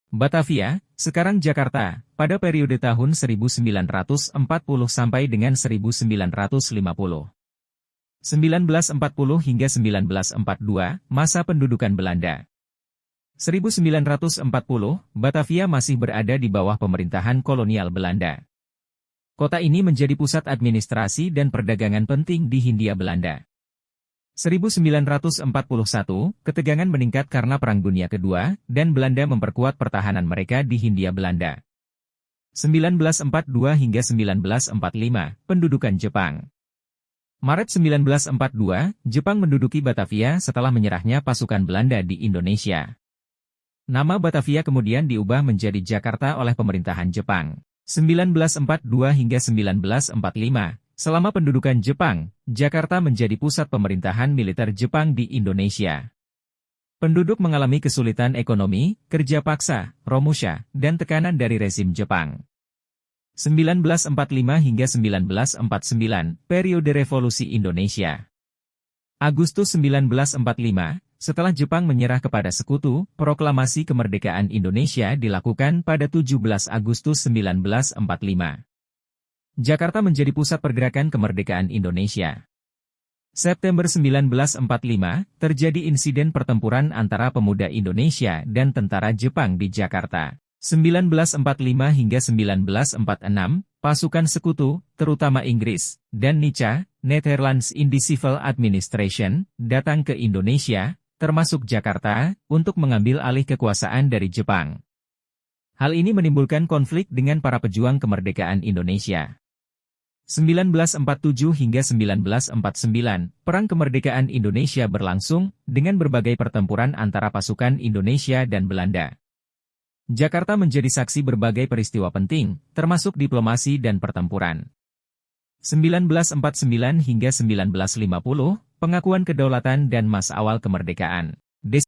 Batavia, sekarang Jakarta, pada periode tahun 1940 sampai dengan 1950. 1940 hingga 1942, masa pendudukan Belanda. 1940, Batavia masih berada di bawah pemerintahan kolonial Belanda. Kota ini menjadi pusat administrasi dan perdagangan penting di Hindia Belanda. 1941, ketegangan meningkat karena Perang Dunia Kedua, dan Belanda memperkuat pertahanan mereka di Hindia Belanda. 1942 hingga 1945, pendudukan Jepang. Maret 1942, Jepang menduduki Batavia setelah menyerahnya pasukan Belanda di Indonesia. Nama Batavia kemudian diubah menjadi Jakarta oleh pemerintahan Jepang. 1942 hingga 1945, selama pendudukan Jepang, Jakarta menjadi pusat pemerintahan militer Jepang di Indonesia. Penduduk mengalami kesulitan ekonomi, kerja paksa, romusha, dan tekanan dari rezim Jepang. 1945 hingga 1949, periode Revolusi Indonesia. Agustus 1945, setelah Jepang menyerah kepada sekutu, proklamasi kemerdekaan Indonesia dilakukan pada 17 Agustus 1945. Jakarta menjadi pusat pergerakan kemerdekaan Indonesia. September 1945, terjadi insiden pertempuran antara pemuda Indonesia dan tentara Jepang di Jakarta. 1945 hingga 1946, pasukan sekutu, terutama Inggris, dan NICA, Netherlands in the Civil Administration, datang ke Indonesia, termasuk Jakarta, untuk mengambil alih kekuasaan dari Jepang. Hal ini menimbulkan konflik dengan para pejuang kemerdekaan Indonesia. 1947 hingga 1949, Perang Kemerdekaan Indonesia berlangsung, dengan berbagai pertempuran antara pasukan Indonesia dan Belanda. Jakarta menjadi saksi berbagai peristiwa penting, termasuk diplomasi dan pertempuran. 1949 hingga 1950, pengakuan kedaulatan dan masa awal kemerdekaan.